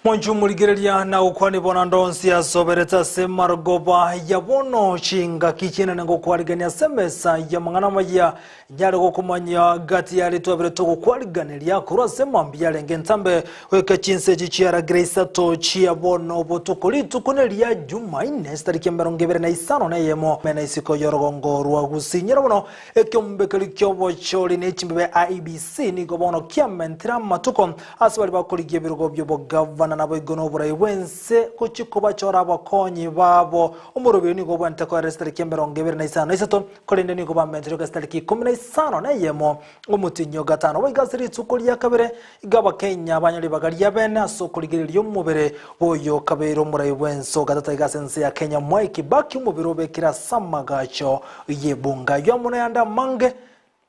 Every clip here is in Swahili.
Monjumuligereria na ukwani bona ndonsi asobereta semarogoba ya bono chinga kichina ngo kwarigania semesa ya mangana maya nyare gokumanya gati yali tobere to kwariganeria kurase mambia lengentambe weka chinse chiara Grace to chia bono botokoli tukunelia Jumaine stariki mberongebere na isano na yemo mena isiko yorogongo rwa gusinyira bono ekyombekeli kyobo choli ne chimbe IBC ni gobono kiamentra matuko asbali bakoligie birugo byo gavana nabo igono burayi wense kuchikuba chora abakonyi babo umurubi ni gobo ntako restari kemberongebere na isano isato kolende ni goba mentero gastariki 15 na yemo umutinyo gatano wigasiri tsukuli yakabere igaba Kenya abanyali bagari yabene asokoligereryo mubere boyo kabero murayi wenso gatata igasense ya Kenya mwaiki baki umubiro bekira samagacho yebunga yamuna yanda mange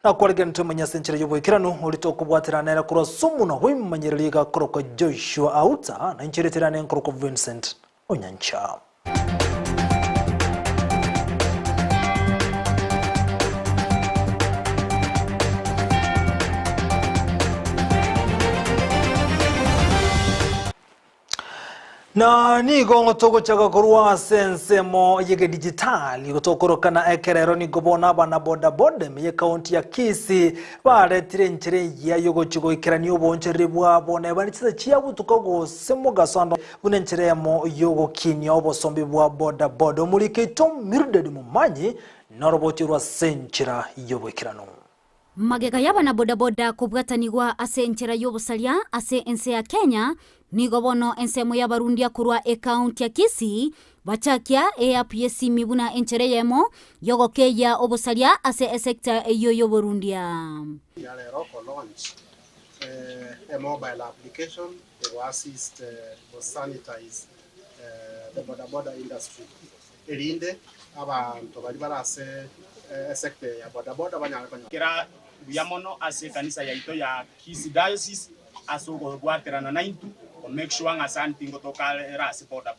na kwalegen tumanya senchira yobwekirano ulito kubwatirana era kuro sumuno wimanyerliga kroko Joshua Auta na nchiretirana kroko Vincent Onyancha. Na ni gongo toko chaka kuruwa sense mo yege digitali kutokoroka na ekerero ni gobona bana boda boda miye kaunti ya Kisii bare tirenchire ya yogo chigo ikirani obonchire bwa bona banichiza chiabu tukogo semo gasando bunenchire mo yogo kinyo obosombi bwa boda boda mulike tom mirdedi mumanyi noroboti rwa senchira yobo ikirano magega yabana boda boda kubwatanigwa ase enchera yobosalia ase ense ya Kenya nigo bono ensemo ya Barundi kurwa account ya Kisii bachakia APS mibuna enchere yemo yogoke ya obosalia ase sector eyo Burundi ya lero ko launch a mobile application to assist to sanitize the boda industry erinde abantu bali barase sector ya boda banyala kira yamono ase kanisa yaito ya Kisii diocese asogo gwaterana 92 make sure ngasanti ngotoka rasi boda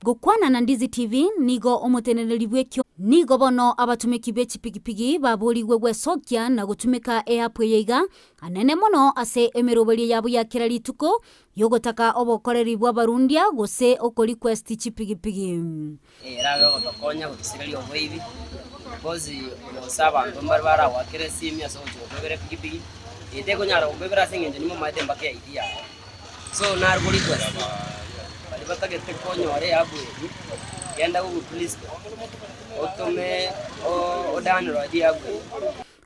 gukwana na Ndizi TV nigo omoteneneli bwekyo nigo bono abatumiki b'echipigipigi baboliwe gwesokya na gutumika airport yiga anene mono ase emerobeli yabo ya kirali tuko yogotaka obokoreri bwa Barundi gose okoli quest chipigipigi raga gotokonya gutisirali obwibi kozi osaba ndombar bara wakire simya so chobere pigipigi ite kunyara obebera singenje nimo maite mbake idea so nargoli quest bali batagete konyore abu yenda ku police otome odan rodi abu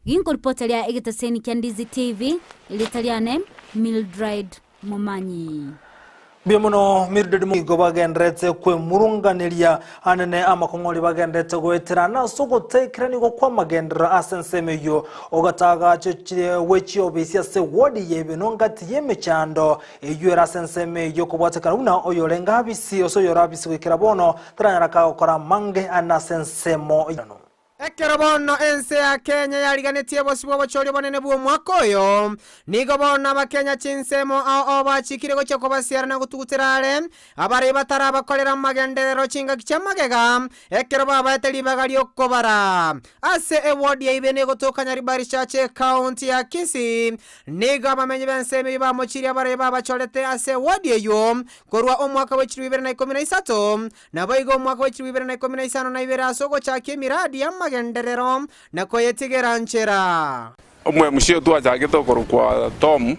ginko reporter ya egetaseni kya Ndizi TV ilitaliane Mildred Momanyi Biamuno mirdedi mugo bagendretse kwe murunganelia anene amakongoli bagendretse goeterana soko tekrani go kwa magendra asenseme yo ogataga cece wechi obisia se wodi yebe nongati yemechando eyura senseme yo kubwatekana una oyolenga abisi osoyora abisi wikirabono tranyara ka okora mange anasensemo yano Ekerabono ense ya Kenya yaliganetie bosibo bacholi bonene buo mwakoyo nigo bona bakenya chinsemo ao bachikire goche ko basiara na gutuguterale abari batara bakolera magendero chinga kichemagega ekeraba bateli bagali okobara ase eward ya ibene gotoka nyaribari chache county ya Kisii nigo bamenye benseme bamochiri abari babacholete ase eward yo korwa omwaka wa 2013 na boigo omwaka wa 2015 na ibera sogo chake miradi ya genderero na koyetigera nchera omwe mushio tu ajagito kwa Tom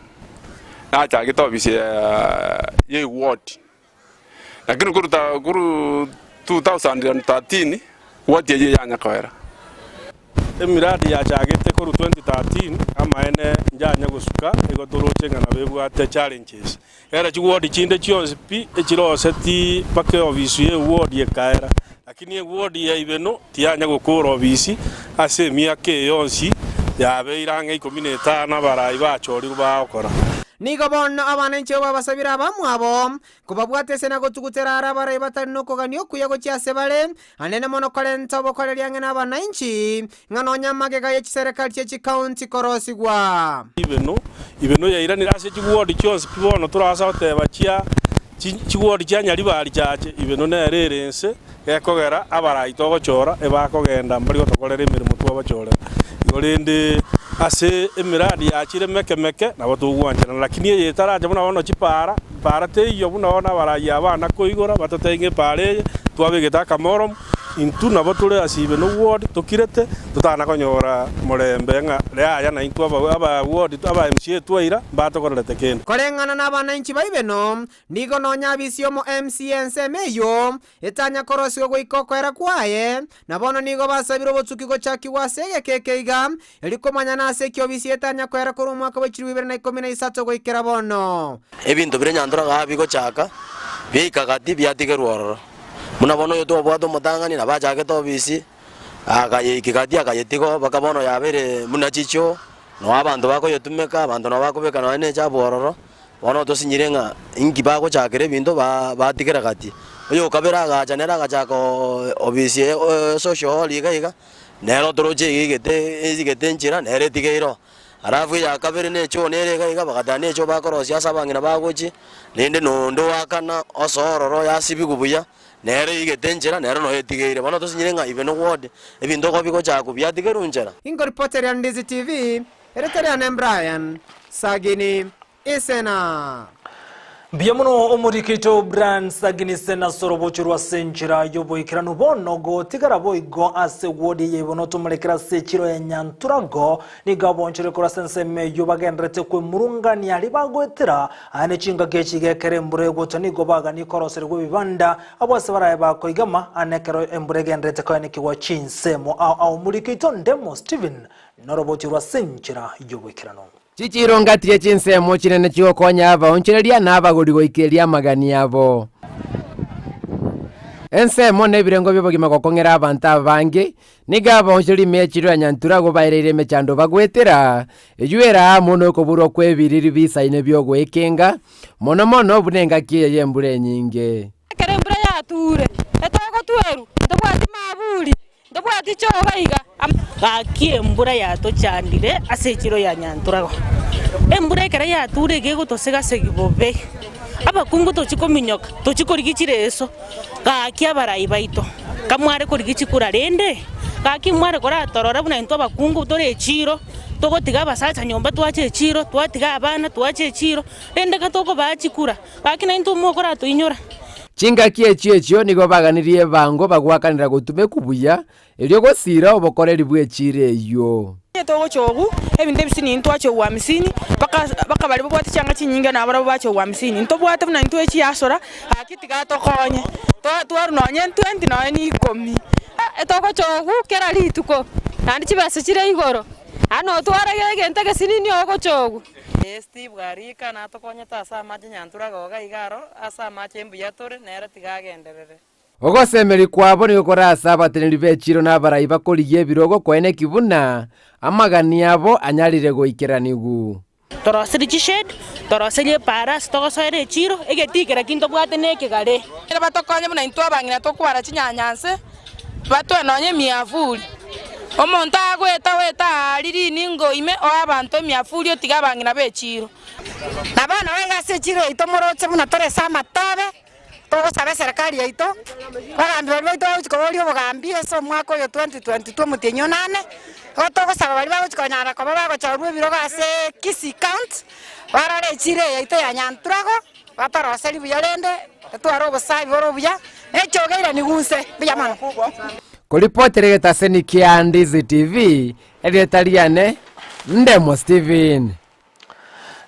na ajagito bise ye ward lakini kuru 2013 ward ye yanya kwera emiradi ya jagete kuru 2013 ama ene njanya gusuka igotoroche ngana bebwate challenges era chiward chinde chionse pi echirose ti pake office ye ward ye kaera lakini ward ya ibeno tianya gukura obisi ase miake yonsi yabe irange 15 barayi bachori bakora nigo bono abanenche babasabira bamwabo kubabwate sena gotuguterara barayi batano koganyo kuyago cyase bare anene mono kolenta bokoreri yange n'abananchi ngano nyamagega ye serikali cye county korosigwa ibeno yairanira ase chiward cyose pibono turasa oteba chia chiward cyanyari bari cyaje ibeno nererense ekogera abarayi togochora ebakogenda mbari gotokorera emirimo twabachora igorende ase emiradi ya chire meke na watu gwanjana lakini ye taraje buna wono chipara para te yo buna wona baraya abana koigora batatenge pare twabegeta kamorom intu na batule asibe no ward tokirete tutana konyora morembe nga aya na intu aba ward aba MCA twaira batokorete ken korengana na bananchi baibeno nigo nonya bisio mo MCN semeyo etanya korosio goikokera kwaye na bono nigo basabiro botsuki go chaki wasege kekeiga elikomanya na sekyo bisietanya kwera kuru mwaka wa 2013 goikera bono ebintu bire nyandura gabi go chaka bikagati byatigerworo muna bono yo to bwato mutangani na bajake to bisi akayikigati akayetigo bakabono yabere muna chicho no abantu bako yotumeka abantu no bako beka no ene chabororo bono to sinyirenga ingi bako chakere bintu batigera gati oyo kabera gajanera gachako obisi social liga nero toroje igete njira nere tigeiro arafu ya kabere ne cho nere gaiga bakadane cho bakorosia sabangina bagochi lende no ndo wakana osororo yasibi kubuya nere igete njira nero no etigeire bono to sinyirenga ibeno ward ebintu ko biko chako byatigeru njira ingo reporter ya Ndizi TV eretari ya Brian Sagini Isena Biamuno omurikito brand Sagini Isena sorobochurwa senchira yoboikiranu bonogo tigarabo igo ase wodi yebono tumulekera sechiro ya nyanturago nigabonchire kora senseme yobagendrete kwe murungani alibagwetera ane chinga gechige kerembure gotanigo baga ni korosere bibanda abose baraye bakoigama anekero emburegendrete ko anikiwa chinsemo au murikito ndemo Steven norobochurwa senchira yoboikiranu Chichiro ngatiye chinsemo chinene chiokonya aba onchereria nabaguri goikeria magani yabo ensemo nebirengo byobogima gokongera abantu abange nigaba oncheri mechiro nyantura go bairire mechando bagwetera ejuera mono koburo kwebiriri bisaine byogwekenga mono bunenga kiye yembure nyinge kerembure ya ture etoko tweru ndobwati maburi ndobwati chogaiga akiembura ya to chandire asechiro ya nyanturago embura kera ya ture gego to sega segibobe abakungu to chikominyoka to chikorigicire eso gakia barayi baito kamware korigicikura rende gaki mware kora torora buna into abakungu tore chiro togotiga basacha nyomba twache chiro twatiga abana twache chiro rende gatoko bachikura gaki na into mokora to inyora chinga kiechio nigo baganirie bango bagwakanira gutume kubuya elio gosira obokoreri bwechire yo togo chogu ebinde bisini ntwache wa misini baka bali bwati changa chinyinga na bara bwache wa misini nto bwata buna ntwe chi asora akitiga to konye to no nye 20 no ni komi togo chogu kera lituko nandi chibase chire igoro ano twara gege ntege sinini ogo chogu Steve garika na to konye ta sa maji nyantura goga igaro asa mache mbuya tore nere tigagenderere ogo semeri kwabo ni gukora asaba teneri bechiro na barayi bakoriye birogo kwene kibuna amagani yabo anyarire goikeranigu torosiri chished torosiri paras togosoere chiro egetikera kinto bwate nekegare era batokonye buna into abangina to kwara chinyanyanse bato enonye miavuli omonto agweta weta riri ningo ime o abantu miafuli otiga bangina bechiro nabana wenga se chiro itomoroche buna tore sama tobe todo sabe serikali yaito bagambira baito chikorio bogambi eso mwako yo 2022 mutenyo nane otoko saba bali bagokonyara ko bagocharwe biro gase kisi count barare chire yaito ya nyanturago bataroseri buyarende twaro bosabi boro buya echogeira nigunse biyamana Kolipotere taseni kia Ndizi TV edietariane ndemo Steven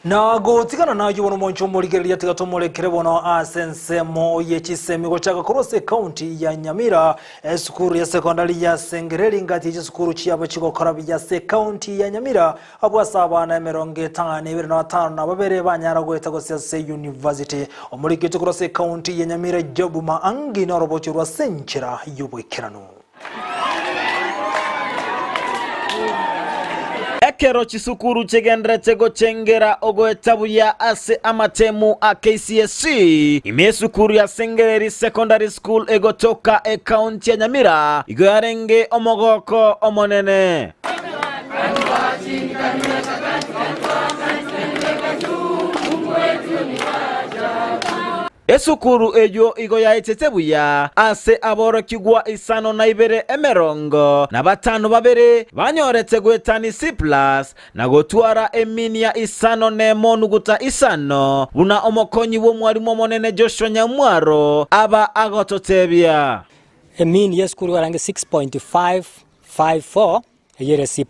na gotigana na yubono moncho murigeria tigato murekere bono asensemo yechisemi gochaka korose county ya Nyamira esukuru ya secondary ya Sengereri ngati y'isukuru cyaba kigokora bya se county ya Nyamira abwasabana 55 na babere banyara gweta gose se university omurigete korose county ya Nyamira jobuma angi na robochirwa senchira yubwikirano Ekero chisukuru chegendrete gochengera ogoetabuya ase amatemu a KCSC imesukuru ya Sengereri Secondary School egotoka county ya Nyamira igoyarenge omogoko omonene esukuru ejo igo ya etetebuya ase aborokigwa isano na ibere emerongo na batano babere banyorete gwetani C+ na gotwara eminia isano nemo nuguta isano buna omokonyi w'omwarimu omonene Joshua Nyamwaro aba agototebya mean yes kuri warange 6.554 yere C+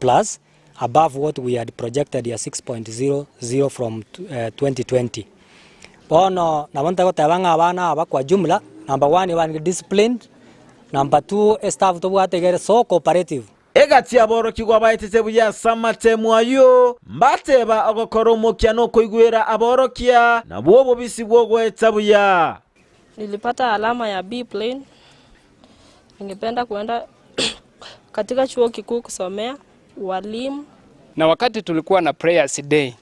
above what we had projected ya 6.00 from 2020. Bono na wanta ko tabanga abana abakwa jumla number 1 one disciplined, number 2 staff to bwategere so cooperative. Egati aborokigwa baetetebuya Samatemu ayo mbateba ogokora omokiano koigwera aborokia na bwobo bisi bwogwetabuya. Nilipata alama ya B plane. Ningependa kuenda katika chuo kikuu kusomea walimu. Na wakati tulikuwa na prayers day,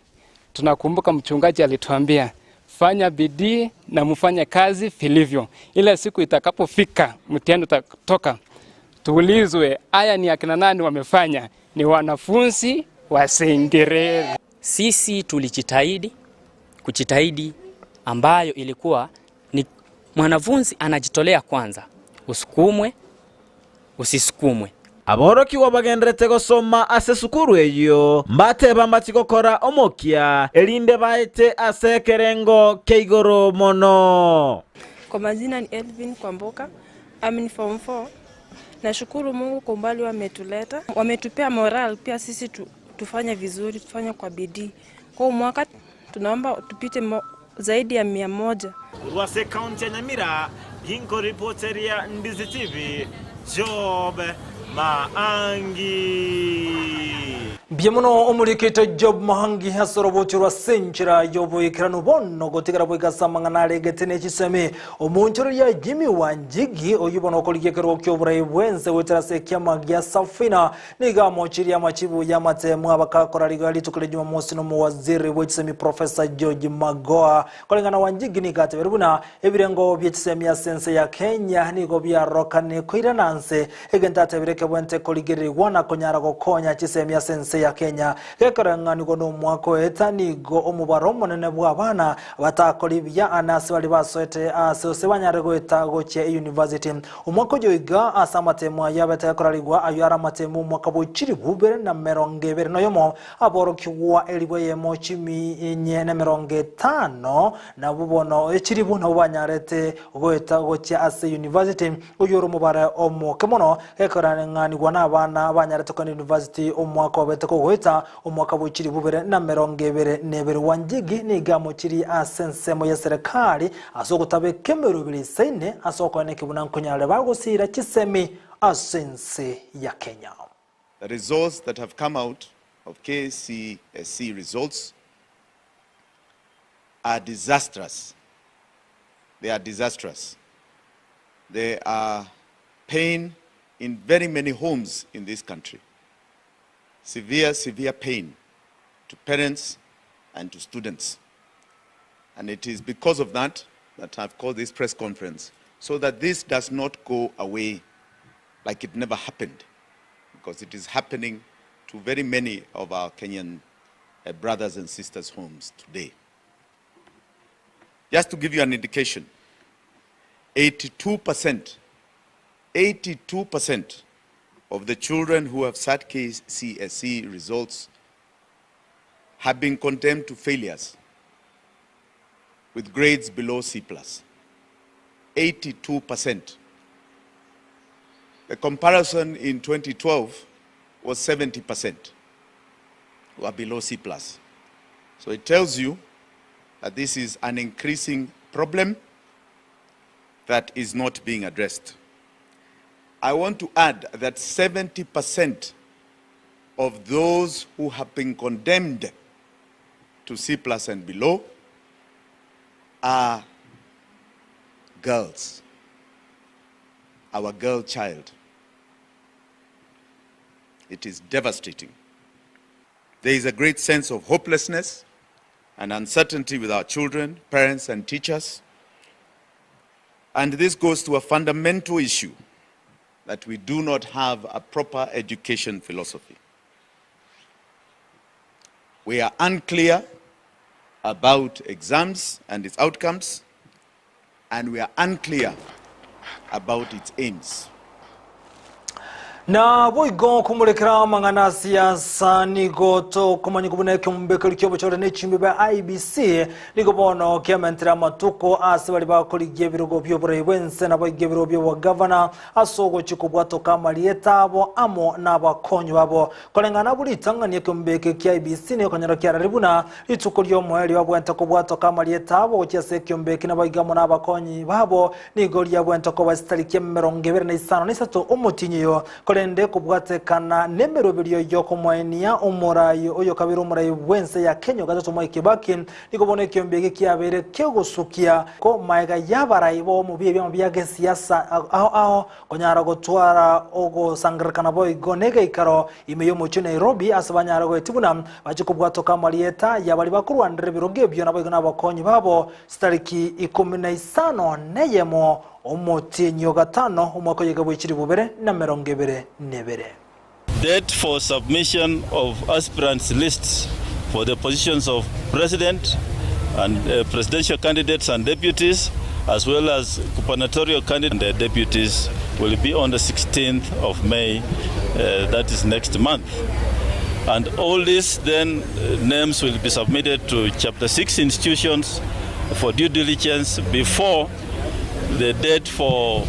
tunakumbuka mchungaji alituambia fanya bidii na mfanye kazi vilivyo. Ile siku itakapofika mtihani utatoka, tuulizwe haya ni akina nani wamefanya, ni wanafunzi wa Sengereri. Sisi kujitahidi ambayo ilikuwa ni mwanafunzi anajitolea kwanza, usukumwe usisukumwe. Aborokiwa bagendrete gosoma ase sukuru eyo mbateba mbatigokora omokia elinde baete ase kerengo keigoro mono. Kwa majina ni Elvin Kwamboka, I'm in form 4. Nashukuru Mungu kwa umbali wametuleta, wametupea moral pia sisi tufanye vizuri, tufanye kwa bidii. Kwa mwaka tunaomba tupite zaidi ya 100. Urwase county ya Nyamira, Ginko reporteria Ndizi TV, Job Maangi. Biemuno omurikite Job Mahangi hasorobotirwa senchira yoboikirano bono gotigara bwigasamangana getene kiseme omunchoro ya Jimmy Wanjigi oyubona okoligekerwa kyoburayi bwenze weterase kyamagia safina niga mochiri amachibu ya matemu abakakora ligali tukule Jumamosi no muwaziri w'ekisemi Professor George Magoha kolengana Wanjigi nigateberubuna ebirengo by'ekisemi ya sense ya Kenya nigo byarokane koirananse egentate bireke bwente koligerirwa na konyara gokonya kisemi ya sense ya Kenya kekarangani gono mwako etanigo omubaro monene bw'abana batakolibya anasi bali basoete asose banyare goeta goche university umwako joiga asamatemu yabatakoraligwa ayara matemu mwaka bochiri bubere na merongebe noyomo aborokiwa elibwe yemo chimi enye na meronge 5 na bubono echiribu na banyarete goeta goche ase university uyoro mubare omo kemono kekarangani gwana abana banyarete ko university omwako beteko goeta omwaka bochiri bubere na merongebe nebere Wanjigi niga mochiri asensemo ya serikali asogutabe kemero bili saine asokone kibuna nkonyale bagosira kisemi asense ya Kenya. The results that have come out of KCSE results are disastrous. They are disastrous. They are pain in very many homes in this country. Severe pain to parents and to students. And it is because of that that I've called this press conference, so that this does not go away like it never happened, because it is happening to very many of our Kenyan brothers and sisters' homes today. Just to give you an indication, 82% of the children who have sat KCSE results have been condemned to failures with grades below C+. 82%. The comparison in 2012 was 70% who are below C+. So it tells you that this is an increasing problem that is not being addressed. I want to add that 70% of those who have been condemned to C+ and below are girls, our girl child. It is devastating. There is a great sense of hopelessness and uncertainty with our children, parents, and teachers. And this goes to a fundamental issue, that we do not have a proper education philosophy. We are unclear about exams and its outcomes. and we are unclear about its aims. Na boigo kumurekera mangana siasa nigo to kumanyi kubune kumbekeli kyobo chole nechimbe ba IBC nigo bono kementera matuko ase bali bakoligie birogo byobure wense na boige biro byo governor asogo chikubwato kamalieta abo amo na bakonyo babo kolengana buli tangani kumbeke kya IBC ne konyara kya ribuna lituko lyo mweli babwenta kubwato kamalieta abo cyase kumbeke na baigamo na bakonyi babo nigo lya bwenta ko basitali kyemerongebere na isano nisato umutinyo kolende kubwatekana nemerobiryo yoko mwenia umurayo oyo kabiro umurayo wense ya Kenya gatatu mwa Kibaki nikobone kyombege kyabere kyogusukia ko maiga yabarayi bo mu biye byage siasa aho konyara gotwara ogo sangarkana boy gonega ikaro imeyo mu Nairobi asabanyara go tibuna bachikubwato kamalieta yabali bakuru andre biroge byo nabago nabakonyi babo stariki 15 neyemo omotinyo gatano umwako yegabo ikiri bubere na merongebere nebere. Date for submission of aspirants lists for the positions of president and presidential candidates and deputies, as well as gubernatorial candidates and deputies, will be on the 16th of May, that is next month. And all these then names will be submitted to Chapter 6 institutions for due diligence before the date for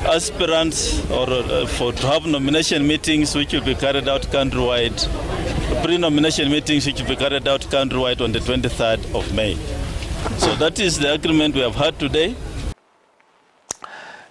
aspirants or to have nomination meetings which will be carried out countrywide, pre-nomination meetings which will be carried out countrywide on the 23rd of May. So that is the agreement we have had today.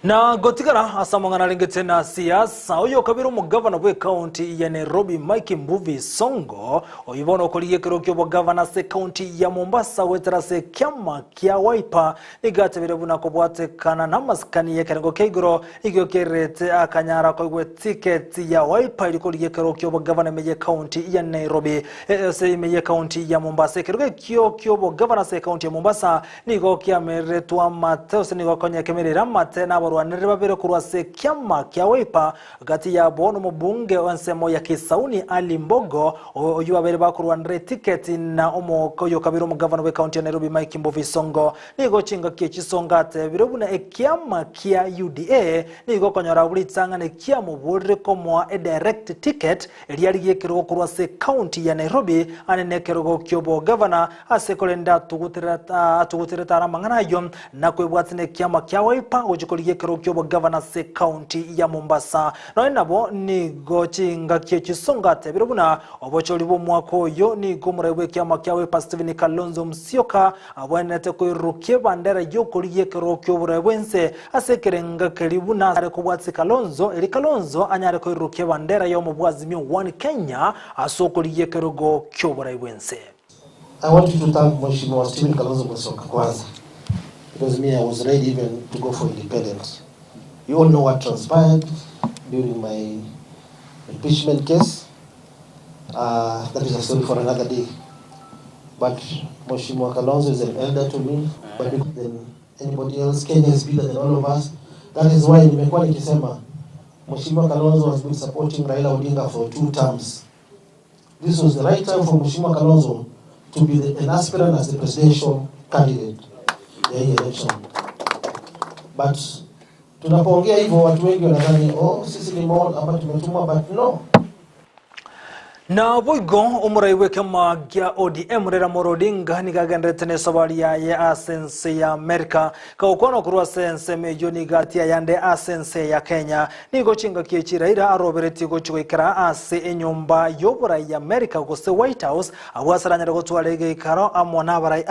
Na gotigara asamangana lingete na siasa oyo kabiro mu governor we county ya Nairobi Mike Mbuvi Songo oyibono koliye kirokyo bo governor se county ya Mombasa wetera se kyama kya Wiper nigatebere buna kobwate kana namaskani ya kerengo keigoro igyo kerete akanyara ko gwe ticket ya Wiper ilikoliye kirokyo bo governor meje county ya Nairobi se meje county ya Mombasa kirokyo kyo bo governor se county ya Mombasa nigo kyameretwa Mateo se nigo konya kemerera mate na Rwanda babere kurwase kyama kya Wiper gati ya bono mubunge onsemo ya Kisauni Ali Mbogo oyu babere bakurwandre ticket na omoko yo kabiro mu governor we county ya Nairobi Mike Mbuvi Songo nigo chinga kyekisongate birobuna ekyama kya UDA nigo konyora buli tsangane kya mu bodre komo a direct ticket eliyali yekero kurwase county ya Nairobi anene kero kyobo governor asekolenda tugutirata ramangana yo nakwebwatsine kyama kya Wiper ojikoliye kirokyo governor se county ya Mombasa no nabo ni gochinga kyekisongate birobuna obocholi bo mwako yo ni gomurebe kyama kyawe Steven Kalonzo Musyoka abwanete ko iruke bandera yokoliye kirokyo burebense asekerenga kelibuna are kubwatsi Kalonzo eri Kalonzo anyare ko iruke bandera yo mubwazimyo 1 Kenya asokoliye kirogo kyoburebense. I want you to thank Mheshimiwa Steven Kalonzo Musyoka kwanza. Because me, I was ready even to go for independence. You all know what transpired during my impeachment case. That is a story for another day. But Mheshimiwa Kalonzo is an elder to me, but bigger than anybody else. Kenya is bigger than all of us. That is why nimekuwa nikisema Mheshimiwa Kalonzo has been supporting Raila Odinga for 2 terms. This was the right time for Mheshimiwa Kalonzo to be an aspirant as the presidential candidate. Election. But tunapoongea hivyo watu wengi wanadhani sisi ni mall hapa tumetumwa, but no. Na boigo umuraiwe kama gya ODM rera morodinga nigagandretene sabali ya asense ya Amerika ka ukono kurwa sense mejo nigatia yande asense ya Kenya nigo chinga kiechiraira arobereti go chwekara ase enyumba yobura ya Amerika go se White House abwasaranyira go twalege ikaro amona barai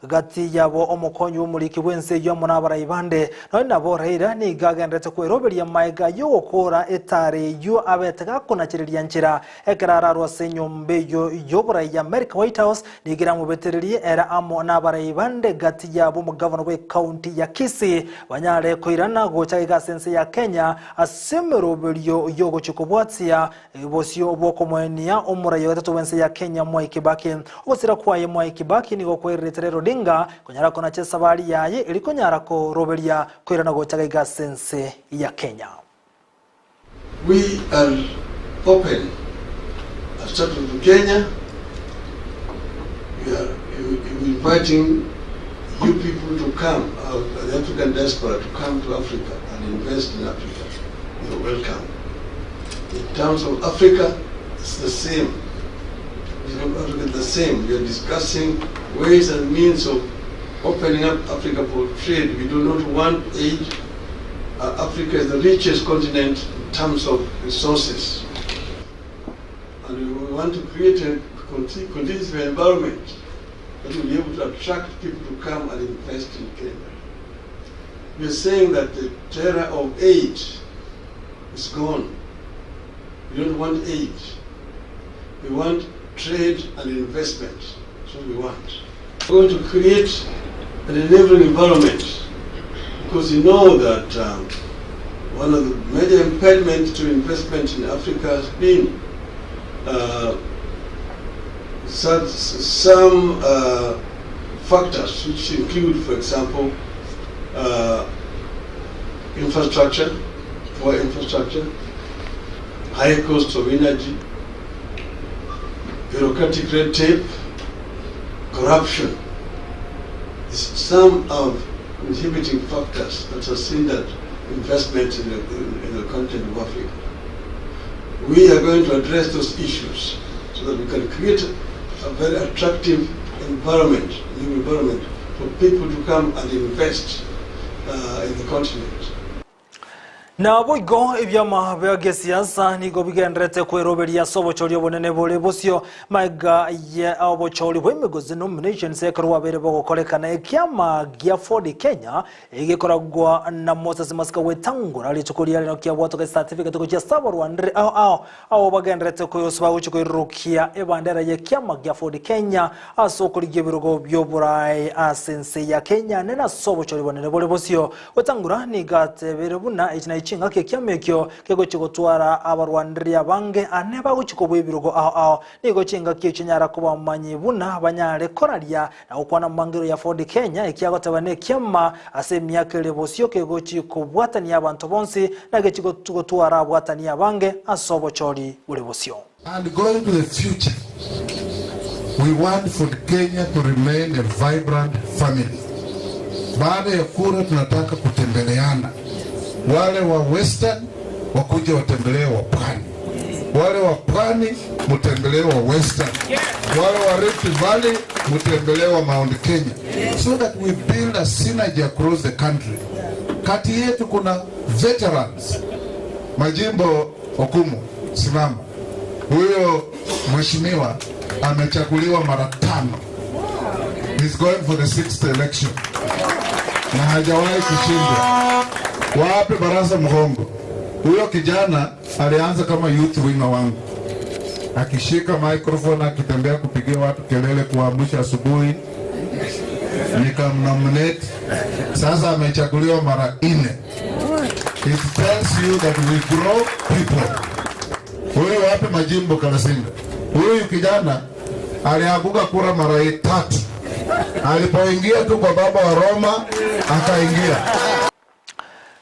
gati yabo omukonyo umuliki wense yo mona barai bande no nabo raira nigagandrete ko roberi ya maiga yo okora etare yo abetaka kunachiriria nchira ekara rwase nyombe yobura ya America White House nigira mu betereri era amo nabarayi bande gati yabo mu governor we county ya Kisii banyare koirana gocha gasense ya Kenya asemero belyo yogo chikobwatsia bosio boko mwenia omurayi gatatu wense ya Kenya Mwai Kibaki obosira kwaye Mwai Kibaki nigo kwereterero Odinga konyara kona chesa bali yaye ilikonyara ko robelia koirana gocha gasense ya Kenya. We are open. Starting to Kenya, we are inviting you people to come, the African diaspora, to come to Africa and invest in Africa, you're welcome. In terms of Africa, it's the same. It's the same. We are discussing ways and means of opening up Africa for trade. We do not want aid. Africa is the richest continent in terms of resources. And we want to create a conducive environment that will be able to attract people to come and invest in Kenya. We are saying that the era of aid is gone. We don't want aid. We want trade and investment. That's what we want. We're going to create an enabling environment, because you know that one of the major impediments to investment in Africa has been some factors, which include, for example, infrastructure, poor infrastructure, high cost of energy, bureaucratic red tape, corruption. Some of inhibiting factors that have hindered investment in the continent of Africa. We are going to address those issues so that we can create a very attractive environment, new environment, for people to come and invest in the continent. Na boigo ebyama bya siasa nigo bigendrete kweroberia sobochori obonene bole bosio maiga ye obochori bwemigozi nominations ekarwa bere bogokorekana ekyama gya Ford Kenya egekoragwa na Moses Masika wetangura lichukulia lino kya bwato certificate ko kya sabo Rwanda aho bagendrete ko yosba uchukuirukia ebandera ye kyama gya Ford Kenya asokulige birogo byoburai asense ya Kenya nena sobochori bonene bole bosio wetangura nigate bere buna ichinai ngake kyamekyo kego chigotwara abarwandiria bange aneba guchikobwe ibirugo aho nigo chinga kichinyara kuba manyi buna banyare koraria na ukwana mangiro ya Ford Kenya ekyagotabane kyama ase myaka lebosyo kego chikobwatani abantu bonsi nage chigotwara abwatani abange asobochori ulebosyo. And going to the future, we want Ford Kenya to remain a vibrant family. Baada ya kura tunataka kutembeleana. Wale wa Western wakuje watembelee wa Pwani, wale wa Pwani mutembelee wa Western, wale wa Rift Valley mutembelee wa Mount Kenya, so that we build a synergy across the country. Kati yetu kuna veterans. Majimbo Okumu, simama. Huyo mheshimiwa amechaguliwa mara 5. He's going for the 6th election. Na hajawahi kushindwa. Wape Baraza Mgongo. Huyo kijana alianza kama youth winger wangu. Akishika microphone akitembea kupigia watu kelele kuamsha asubuhi. Nikamnominate. Sasa amechaguliwa mara 4. It tells you that we grow people. Huyo wape Majimbo Kalasinga. Huyo kijana alianguka kura mara 3. Alipoingia tu kwa baba wa Roma akaingia.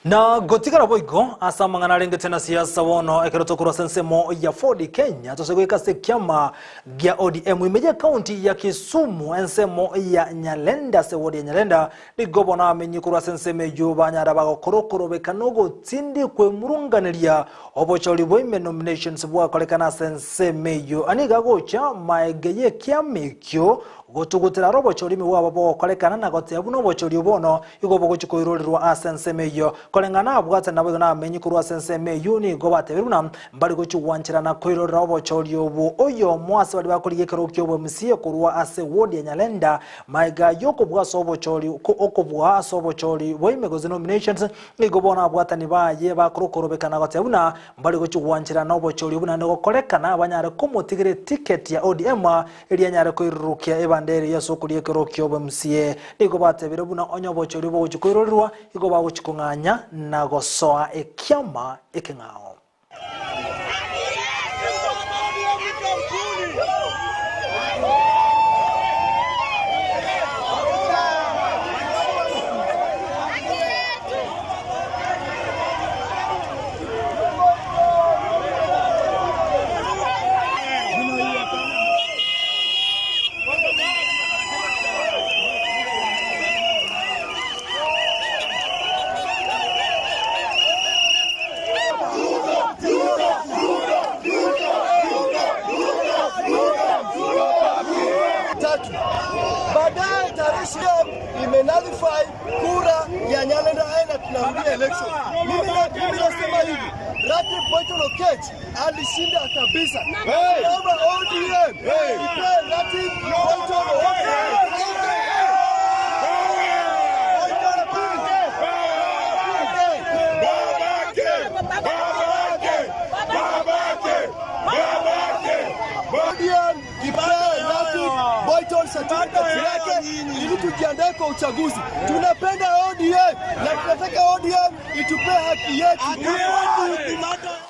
Na gotikara boigo asama ngana renge tena siasa wono ekeroto kura sensemo ya Ford Kenya tosegweka sekyama gya ODM imeje county ya Kisumu ensemo ya Nyalenda se wodi ya Nyalenda ligobona amenyi kura senseme yo banyara bagokorokoro bekanogo tindi kwe murunganiria obocholi boime nominations bwa kolekana senseme yo aniga gocha maegeye kyamekyo gotugutira robo cholimi wabo bokolekana na gotebu no bocholi bono igobo gochikoirorwa asenseme yo kolengana abwata nabo na amenyi kurwa senseme yo ni gobate biruna mbali gochuwanchira na koirorwa bocholi obo oyo mwase bali bakoliye kerokyo bo msiye kurwa ase wodi ya Nyalenda maiga yoko bwa sobocholi ko okobwa sobocholi boimegozi nominations igobona abwata ni baye bakorokorobekana gotebu na mbali gochuwanchira na bocholi obo na gokolekana abanyare komotigire ticket ya ODM eli anyare koirukia bandere ya sokulie kerokyo bamsie niko batebere buna onyobochori bo chikoirorwa iko bago chikunganya na gosoa ekyama ekengao. nullify kura ya Nyalenda aina tunarudia election. Mimi nasema hivi, Ratib Boyton Okech alishinda kabisa. Naomba ODM ipe Ratib Boyton Okech. Ili tujiandae kwa uchaguzi. Tunapenda ODM na tunataka ODM itupe haki yetu.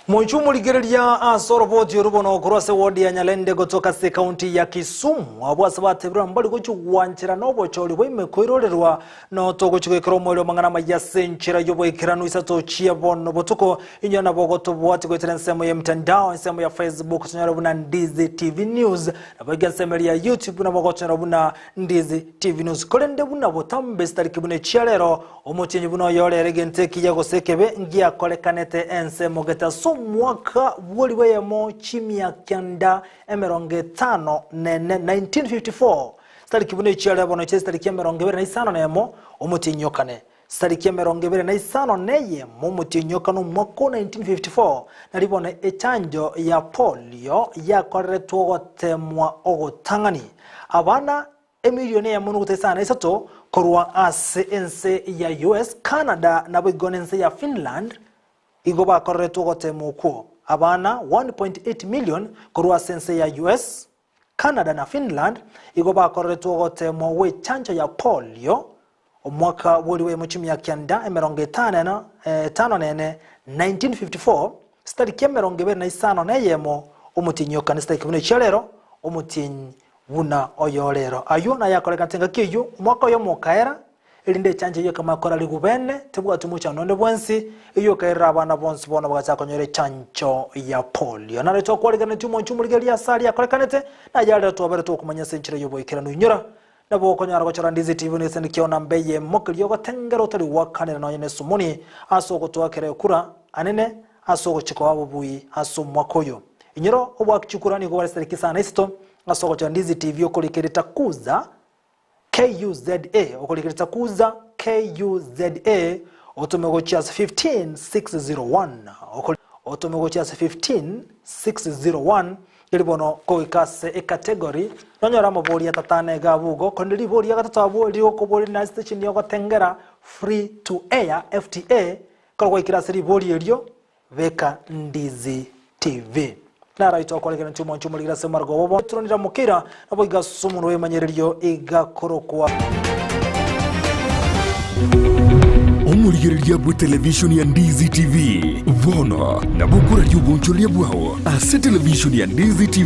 Mwichumu ligereria asoroboti rubono kurose wodi ya Nyalende gotoka se county ya Kisumu abwasa batebira mbali gochuwanchira nobocholi bwime koirorerwa no togochwekero moyo mangana mayasenchira yoboikirano isato chia bono botuko inyana bogoto bwati kwetera nsemo ya mtandao nsemo ya Facebook tunyara buna Ndizi TV News na baga nsemo ya YouTube na bogoto buna Ndizi TV News kolende buna botambe stariki bune chialero omotinyi buno yole regenteki yago sekebe ngia kolekanete ensemo geta mwaka woliweyemo chimia kyanda emeronge 5 nene 1954 stariki bune chiale bono che stariki emeronge 25 nemo omutinyokane stariki emeronge 25 neye mumutinyokano mwaka 1954 naribone echanjo ya polio yakoretwo gotemwa ogotangani abana emilioni ya munu gutesana isato korwa ase ense ya US Canada na bigonense ya Finland igoba korretu gotemuko abana 1.8 million korwa sense ya US Canada na Finland igoba korretu gotemo we chanjo ya polio omwaka woliwe muchimi ya kyanda emeronge 5 nene 1954 stari kemeronge 25 neyemo omutinyo kanista ikibune chelero omutinyi buna oyorero ayuna yakoleka tenga kiyo mwaka yo mokaera elinde chanje yo kama kora ligubene tebwa tumucha nonde bwensi iyo kaira abana bonsi bona bagacha konyere chancho ya polio na leto kwaligana tumo nchumuligelia sali yakolekanete na yale to abere to kumanya senchire yo boikira nunyura na bo konyara gochora Ndizi TV ne sendikiona mbeye mokili yo gotengero tali wakane na yene sumuni aso gotwakere kura anene aso gochiko wabo bui aso mwakoyo inyoro obwakichukurani go wale serikisana isto aso gochora Ndizi TV okolikirita kuza KUZA okolikirita kuza KUZA otomegochias 15601 otomegochias 15601 ilibono ko ikase e category nonyora mabori ya tatane gabugo kondili bori ya gatatabu liko kobori na station yo gotengera free to air FTA ko ikirasiri bori elio veka Ndizi TV Lara ito kwa legena tumo ligira semargo bobo tronira mukira nabo igasumu no emanyererio igakorokwa Omurigereria bu television ya Ndizi TV bono nabukura yuboncholia bwao ase television ya Ndizi TV